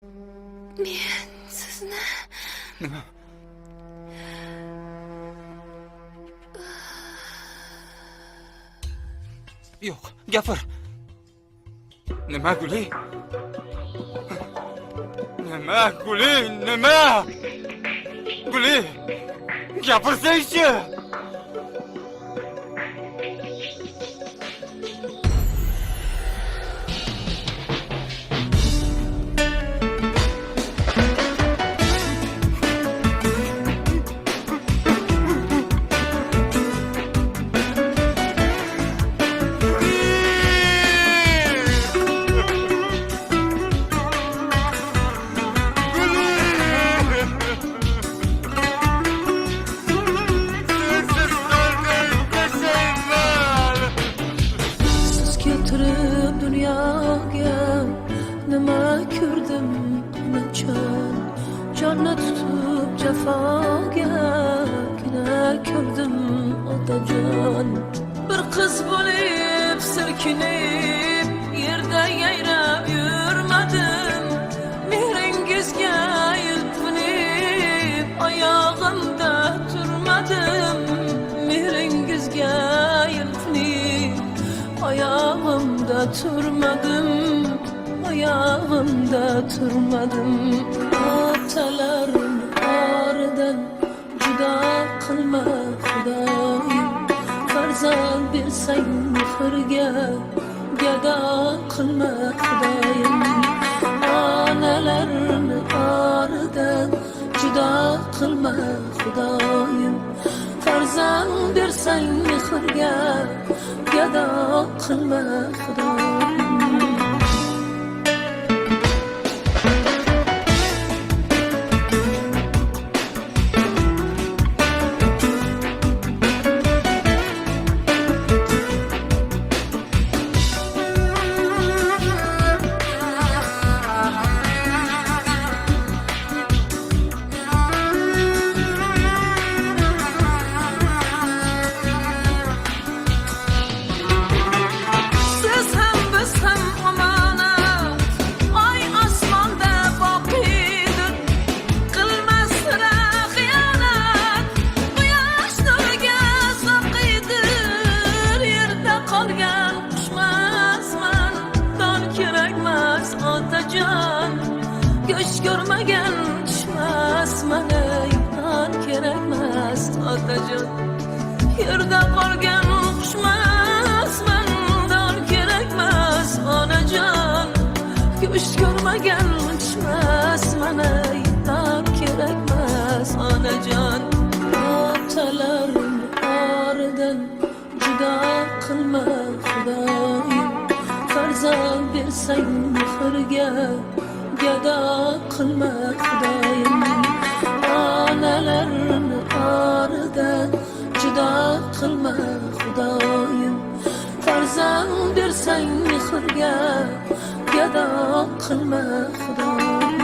Men sizni Nima? Yo'q, gapir. Nima Guli? Nima Guli? Nima? Guli, gapirsang-chi. Siz getirip dünyaya nima ko'rdim qanachon jonni tutib jafoga gina ko'rdim otajon bir qiz bo'lib silkinib yerda yayrab yurmadim mehringizga yelpinib oyog'imda turmadim mehringizga yelpinib ayağımda turmadım, ayağımda turmadım. Atalarım arıdan juda qilma Xudoyim. Farzand bersang mehrga, gado qilma Xudoyim. Onalarni arıdan juda qilma Xudoyim. Farzand bersang mehrga, gado qilma Xudoyim. Siz ham biz ham omonat, oy osmonda boqidir, qilmasra xiyonat, quyosh nuriga soqidir, yerda qolgan qushmasman, don kerakmas otajon, go'sht ko'rmagan tushmasman, ey don kerakmas otajon, yerda qolgan qushmasman, don kerakmas onajon, go'sht ko'rmagan tushmasman, ey don kerakmas onajon. Otalarim oridan judo qilma Xudoyim, farzand bersang mehrga, gado qilma Xudoyim. Onalarni oridan judo qilma Xudoyim, farzand bersang mehrga, gado qilma Xudoyim.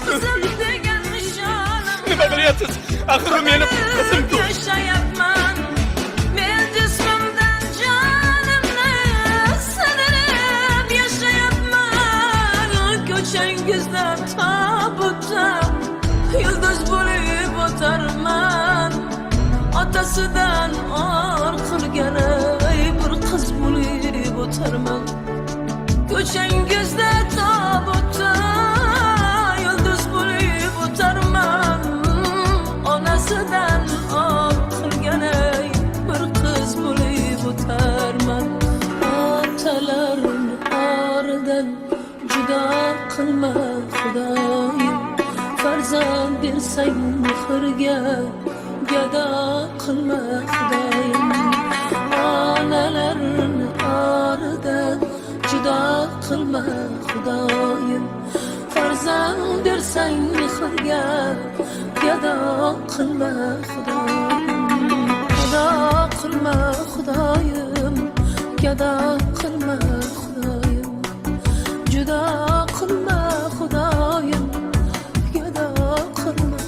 Kızım degan nishonimda Nima qilyapsiz? Axir u meni qizim-ku. yashayapman. Men jismimdan jonimni sindirib yashayapman. Ko'changizda tobutda yulduz bo'lib o'tarman. Otasidan or qilgan bir qiz bo'lib o'tarman. Ko'changizda tobutda yulduz bo'lib o'tarman. Onasidan or qilgan bir qiz bo'lib o'tarman. Otalarim oridan judo qilma Xudoyim, farzand bersang mehrga, gado qilma Xudoyim. qilma Xudoyim farzand bersang mehrga gado qilma Xudoyim gado qilma Xudoyim gado qilma